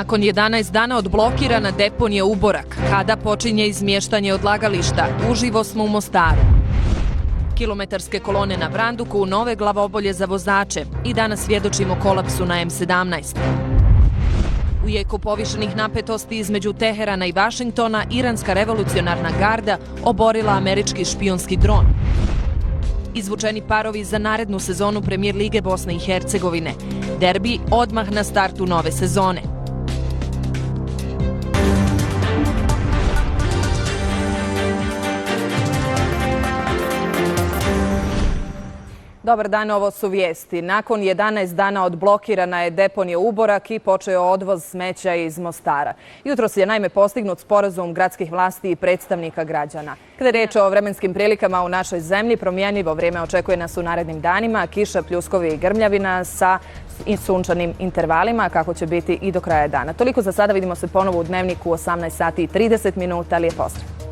Nakon 11 dana odblokirana deponija Uborak, kada počinje izmještanje odlagališta, uživo smo u Mostaru. Kilometarske kolone na Branduku, nove glavobolje za vozače i danas svjedočimo kolapsu na M17. U jeku povišenih napetosti između Teherana i Vašingtona, iranska revolucionarna garda oborila američki špijunski dron. Izvučeni parovi za narednu sezonu Premijer lige Bosne i Hercegovine. Derbi odmah na startu nove sezone. Dobar dan, ovo su vijesti. Nakon 11 dana odblokirana je deponija Uborak i počeo odvoz smeća iz Mostara. Jutros je naime postignut sporazum gradskih vlasti i predstavnika građana. Kada je riječ o vremenskim prilikama u našoj zemlji, promjenjivo vrijeme očekuje nas u narednim danima, kiša, pljuskovi i grmljavina sa sunčanim intervalima, kako će biti i do kraja dana. Toliko za sada, vidimo se ponovo u Dnevniku u 18 sati i 30 minuta. Lijep pozdrav!